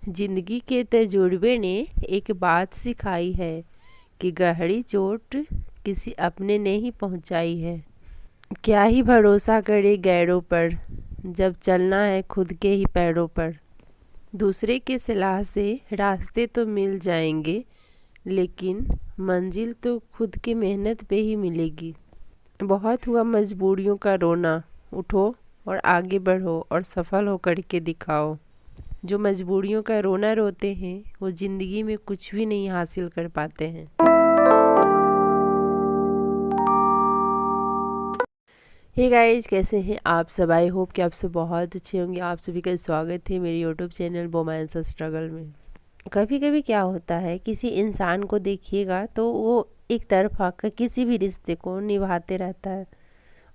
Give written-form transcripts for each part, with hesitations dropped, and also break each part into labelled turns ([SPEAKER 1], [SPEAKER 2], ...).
[SPEAKER 1] जिंदगी के तजुर्बे ने एक बात सिखाई है कि गहरी चोट किसी अपने ने ही पहुंचाई है। क्या ही भरोसा करे गैरों पर जब चलना है खुद के ही पैरों पर। दूसरे के सलाह से रास्ते तो मिल जाएंगे, लेकिन मंजिल तो खुद की मेहनत पे ही मिलेगी। बहुत हुआ मजबूरियों का रोना, उठो और आगे बढ़ो और सफल हो करके दिखाओ। जो मजबूरियों का रोना रोते हैं वो ज़िंदगी में कुछ भी नहीं हासिल कर पाते हैं। हे गाइस, कैसे हैं आप सब? आई होप कि आप सब बहुत अच्छे होंगे। आप सभी का स्वागत है मेरे यूट्यूब चैनल रोमांस स्ट्रगल में। कभी कभी क्या होता है, किसी इंसान को देखिएगा तो वो एक तरफा का किसी भी रिश्ते को निभाते रहता है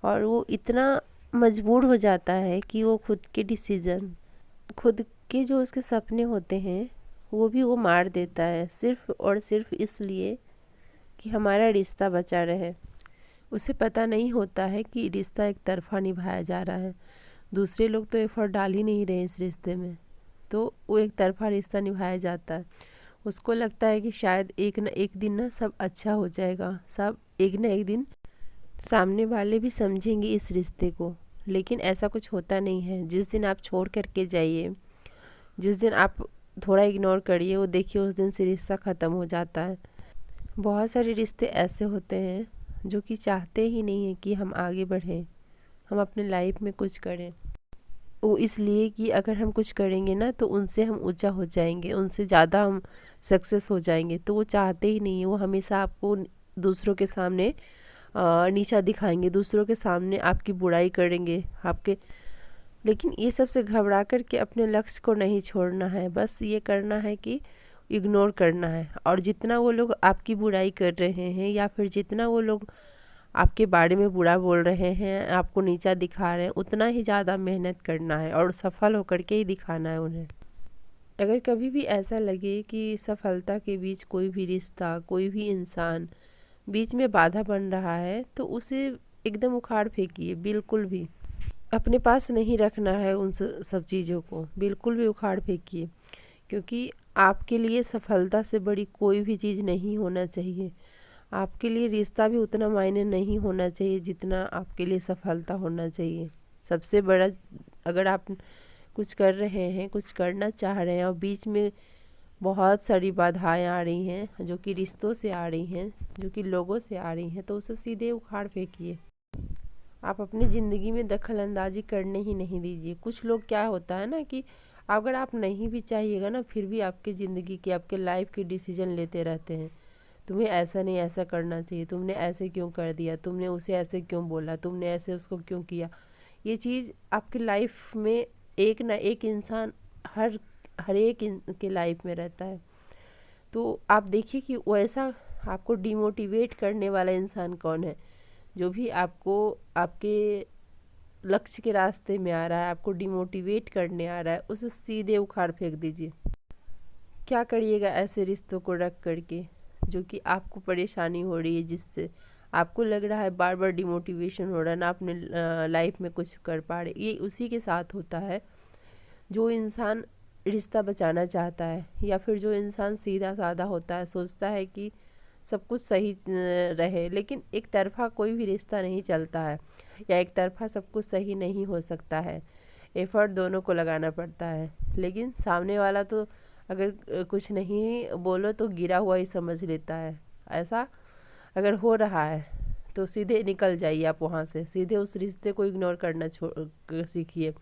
[SPEAKER 1] और वो इतना मजबूर हो जाता है कि वो खुद के डिसीजन, खुद के जो उसके सपने होते हैं वो भी वो मार देता है, सिर्फ और सिर्फ इसलिए कि हमारा रिश्ता बचा रहे। उसे पता नहीं होता है कि रिश्ता एक तरफा निभाया जा रहा है। दूसरे लोग तो एफर्ट डाल ही नहीं रहे इस रिश्ते में, तो वो एक तरफा रिश्ता निभाया जाता है। उसको लगता है कि शायद एक न एक दिन ना सब अच्छा हो जाएगा, सब एक न एक दिन सामने वाले भी समझेंगे इस रिश्ते को। लेकिन ऐसा कुछ होता नहीं है। जिस दिन आप छोड़ करके जाइए, जिस दिन आप थोड़ा इग्नोर करिए, वो देखिए उस दिन से रिश्ता ख़त्म हो जाता है। बहुत सारे रिश्ते ऐसे होते हैं जो कि चाहते ही नहीं है कि हम आगे बढ़ें, हम अपने लाइफ में कुछ करें। वो इसलिए कि अगर हम कुछ करेंगे ना तो उनसे हम ऊंचा हो जाएंगे, उनसे ज़्यादा हम सक्सेस हो जाएंगे। तो वो चाहते ही नहीं है। वो हमेशा आपको दूसरों के सामने नीचा दिखाएंगे, दूसरों के सामने आपकी बुराई करेंगे आपके। लेकिन ये सब से घबरा कर के अपने लक्ष्य को नहीं छोड़ना है। बस ये करना है कि इग्नोर करना है। और जितना वो लोग आपकी बुराई कर रहे हैं या फिर जितना वो लोग आपके बारे में बुरा बोल रहे हैं, आपको नीचा दिखा रहे हैं, उतना ही ज़्यादा मेहनत करना है और सफल होकर के ही दिखाना है उन्हें। अगर कभी भी ऐसा लगे कि सफलता के बीच कोई भी रिश्ता, कोई भी इंसान बीच में बाधा बन रहा है, तो उसे एकदम उखाड़ फेंकिए। बिल्कुल भी अपने पास नहीं रखना है उन सब चीज़ों को, बिल्कुल भी उखाड़ फेंकिए। क्योंकि आपके लिए सफलता से बड़ी कोई भी चीज़ नहीं होना चाहिए। आपके लिए रिश्ता भी उतना मायने नहीं होना चाहिए जितना आपके लिए सफलता होना चाहिए। सबसे बड़ा, अगर आप कुछ कर रहे हैं, कुछ करना चाह रहे हैं और बीच में बहुत सारी बाधाएं आ रही हैं जो कि रिश्तों से आ रही हैं, जो कि लोगों से आ रही हैं, तो उसे सीधे उखाड़ फेंकिए। आप अपनी ज़िंदगी में दखल अंदाजी करने ही नहीं दीजिए। कुछ लोग क्या होता है ना कि अगर आप नहीं भी चाहिएगा ना, फिर भी आपकी ज़िंदगी के, आपके लाइफ के डिसीजन लेते रहते हैं। तुम्हें ऐसा नहीं, ऐसा करना चाहिए, तुमने ऐसे क्यों कर दिया, तुमने उसे ऐसे क्यों बोला, तुमने ऐसे उसको क्यों किया। ये चीज़ आपकी लाइफ में एक ना एक इंसान हर हर एक के लाइफ में रहता है। तो आप देखिए कि वैसा आपको डिमोटिवेट करने वाला इंसान कौन है। जो भी आपको आपके लक्ष्य के रास्ते में आ रहा है, आपको डिमोटिवेट करने आ रहा है, उसे सीधे उखाड़ फेंक दीजिए। क्या करिएगा ऐसे रिश्तों को रख करके जो कि आपको परेशानी हो रही है, जिससे आपको लग रहा है बार बार डिमोटिवेशन हो रहा है, ना अपने लाइफ में कुछ कर पा रहे। ये उसी के साथ होता है जो इंसान रिश्ता बचाना चाहता है, या फिर जो इंसान सीधा साधा होता है, सोचता है कि सब कुछ सही रहे। लेकिन एक तरफा कोई भी रिश्ता नहीं चलता है, या एक तरफा सब कुछ सही नहीं हो सकता है। एफर्ट दोनों को लगाना पड़ता है। लेकिन सामने वाला तो अगर कुछ नहीं बोलो तो गिरा हुआ ही समझ लेता है। ऐसा अगर हो रहा है तो सीधे निकल जाइए आप वहाँ से, सीधे उस रिश्ते को इग्नोर करना छोड़ सीखिए।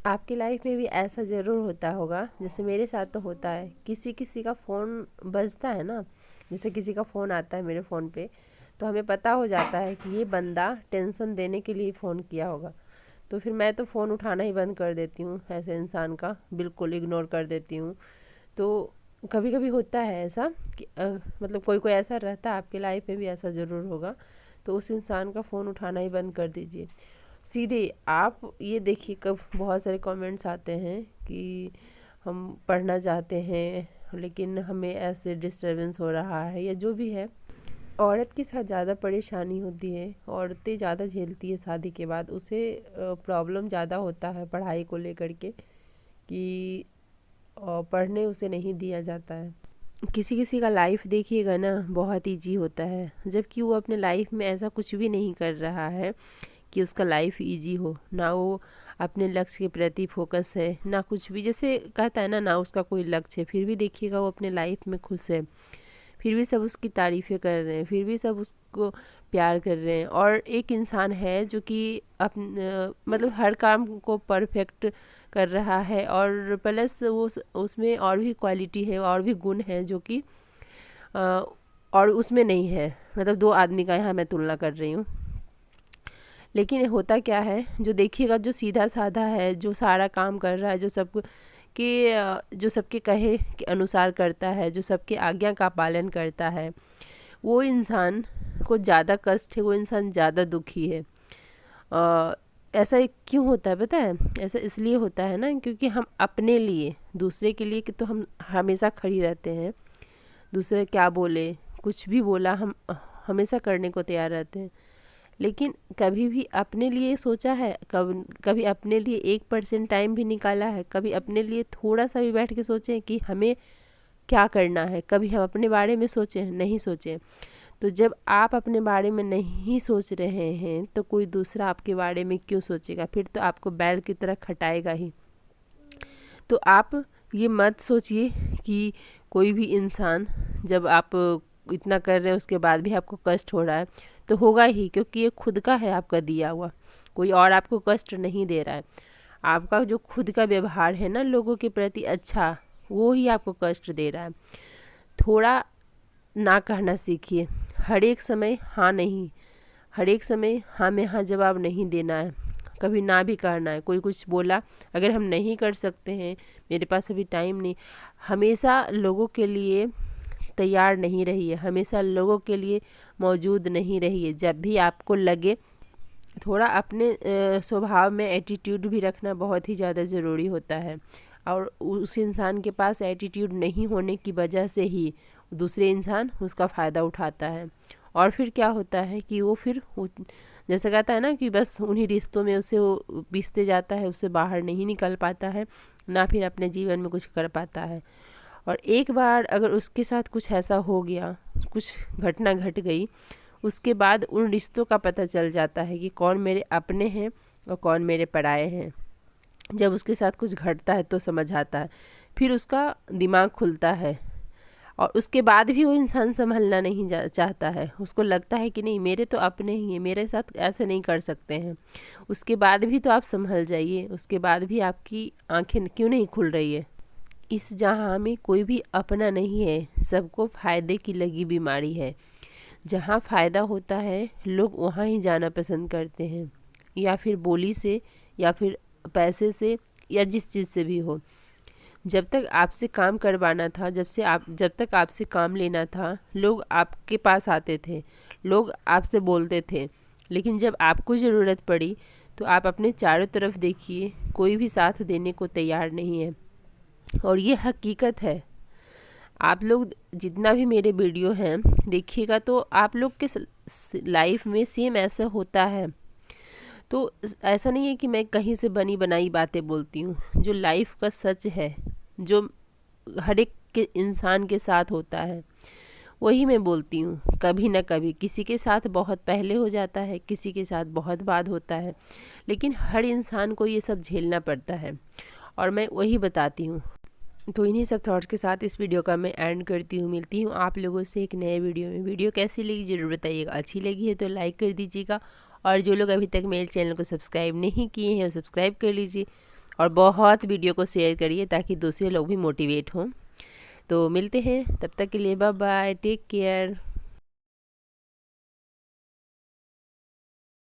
[SPEAKER 1] आपकी लाइफ में भी ऐसा ज़रूर होता होगा, जैसे मेरे साथ तो होता है। किसी किसी का फ़ोन बजता है ना, जैसे किसी का फ़ोन आता है मेरे फ़ोन पे, तो हमें पता हो जाता है कि ये बंदा टेंशन देने के लिए फ़ोन किया होगा। तो फिर मैं तो फ़ोन उठाना ही बंद कर देती हूँ, ऐसे इंसान का बिल्कुल इग्नोर कर देती हूँ। तो कभी कभी होता है ऐसा कि मतलब कोई कोई ऐसा रहता है, आपके लाइफ में भी ऐसा ज़रूर होगा। तो उस इंसान का फ़ोन उठाना ही बंद कर दीजिए सीधे। आप ये देखिए, कब बहुत सारे कमेंट्स आते हैं कि हम पढ़ना चाहते हैं लेकिन हमें ऐसे डिस्टरबेंस हो रहा है, या जो भी है। औरत के साथ ज़्यादा परेशानी होती है, औरतें ज़्यादा झेलती है शादी के बाद। उसे प्रॉब्लम ज़्यादा होता है पढ़ाई को लेकर के कि पढ़ने उसे नहीं दिया जाता है। किसी किसी का लाइफ देखिएगा ना बहुत ईजी होता है, जबकि वो अपने लाइफ में ऐसा कुछ भी नहीं कर रहा है कि उसका लाइफ इजी हो। ना वो अपने लक्ष्य के प्रति फोकस है, ना कुछ भी, जैसे कहता है ना उसका कोई लक्ष्य है, फिर भी देखिएगा वो अपने लाइफ में खुश है, फिर भी सब उसकी तारीफ़ें कर रहे हैं, फिर भी सब उसको प्यार कर रहे हैं। और एक इंसान है जो कि मतलब हर काम को परफेक्ट कर रहा है, और प्लस वो उसमें और भी क्वालिटी है और भी गुण है जो कि और उसमें नहीं है। मतलब दो आदमी का यहाँ मैं तुलना कर रही हूँ। लेकिन होता क्या है, जो देखिएगा जो सीधा साधा है, जो सारा काम कर रहा है, जो सबके कहे के अनुसार करता है, जो सबके आज्ञा का पालन करता है, वो इंसान को ज़्यादा कष्ट है, वो इंसान ज़्यादा दुखी है। ऐसा क्यों होता है पता है? ऐसा इसलिए होता है ना क्योंकि हम अपने लिए, दूसरे के लिए कि तो हम हमेशा खड़ी रहते हैं। दूसरे क्या बोले, कुछ भी बोला हम हमेशा करने को तैयार रहते हैं। लेकिन कभी भी अपने लिए सोचा है? कभी अपने लिए 1% टाइम भी निकाला है? कभी अपने लिए थोड़ा सा भी बैठ के सोचें कि हमें क्या करना है? कभी हम अपने बारे में सोचें? नहीं सोचें। तो जब आप अपने बारे में नहीं सोच रहे हैं तो कोई दूसरा आपके बारे में क्यों सोचेगा? फिर तो आपको बैल की तरह खटाएगा ही। तो आप ये मत सोचिए कि कोई भी इंसान, जब आप इतना कर रहे हैं उसके बाद भी आपको कष्ट हो रहा है, तो होगा ही, क्योंकि ये खुद का है, आपका दिया हुआ। कोई और आपको कष्ट नहीं दे रहा है। आपका जो खुद का व्यवहार है ना लोगों के प्रति अच्छा, वो ही आपको कष्ट दे रहा है। थोड़ा ना कहना सीखिए। हर एक समय हाँ नहीं, हर एक समय हाँ में हाँ जवाब नहीं देना है। कभी ना भी कहना है। कोई कुछ बोला, अगर हम नहीं कर सकते हैं, मेरे पास अभी टाइम नहीं, हमेशा लोगों के लिए तैयार नहीं रहिए, हमेशा लोगों के लिए मौजूद नहीं रहिए। जब भी आपको लगे, थोड़ा अपने स्वभाव में एटीट्यूड भी रखना बहुत ही ज़्यादा ज़रूरी होता है। और उस इंसान के पास एटीट्यूड नहीं होने की वजह से ही दूसरे इंसान उसका फ़ायदा उठाता है। और फिर क्या होता है कि वो फिर जैसे कहता है ना कि बस उन्हीं रिश्तों में उसे वो पिसते जाता है, उससे बाहर नहीं निकल पाता है, ना फिर अपने जीवन में कुछ कर पाता है। और एक बार अगर उसके साथ कुछ ऐसा हो गया, कुछ घटना घट गई, उसके बाद उन रिश्तों का पता चल जाता है कि कौन मेरे अपने हैं और कौन मेरे पराये हैं। जब उसके साथ कुछ घटता है तो समझ आता है, फिर उसका दिमाग खुलता है। और उसके बाद भी वो इंसान संभलना नहीं चाहता है। उसको लगता है कि नहीं, मेरे तो अपने ही हैं, मेरे साथ ऐसे नहीं कर सकते हैं। उसके बाद भी तो आप संभल जाइए, उसके बाद भी आपकी आंखें क्यों नहीं खुल रही है? इस जहाँ में कोई भी अपना नहीं है, सबको फ़ायदे की लगी बीमारी है। जहाँ फ़ायदा होता है लोग वहाँ ही जाना पसंद करते हैं, या फिर बोली से, या फिर पैसे से, या जिस चीज़ से भी हो। जब तक आपसे काम करवाना था, जब तक आपसे काम लेना था, लोग आपके पास आते थे, लोग आपसे बोलते थे। लेकिन जब आपको ज़रूरत पड़ी तो आप अपने चारों तरफ देखिए, कोई भी साथ देने को तैयार नहीं है। और ये हकीकत है। आप लोग जितना भी मेरे वीडियो हैं देखिएगा तो आप लोग के लाइफ में सेम ऐसा होता है। तो ऐसा नहीं है कि मैं कहीं से बनी बनाई बातें बोलती हूँ। जो लाइफ का सच है, जो हर एक के इंसान के साथ होता है, वही मैं बोलती हूँ। कभी ना कभी किसी के साथ बहुत पहले हो जाता है, किसी के साथ बहुत बाद होता है, लेकिन हर इंसान को ये सब झेलना पड़ता है, और मैं वही बताती हूँ। तो इन्हीं सब थॉट्स के साथ इस वीडियो का मैं एंड करती हूँ। मिलती हूँ आप लोगों से एक नए वीडियो में। वीडियो कैसी लगी ज़रूर बताइएगा। अच्छी लगी है तो लाइक कर दीजिएगा, और जो लोग अभी तक मेरे चैनल को सब्सक्राइब नहीं किए हैं वो सब्सक्राइब कर लीजिए, और बहुत वीडियो को शेयर करिए ताकि दूसरे लोग भी मोटिवेट हों। तो मिलते हैं, तब तक के लिए बाय बाय, टेक केयर।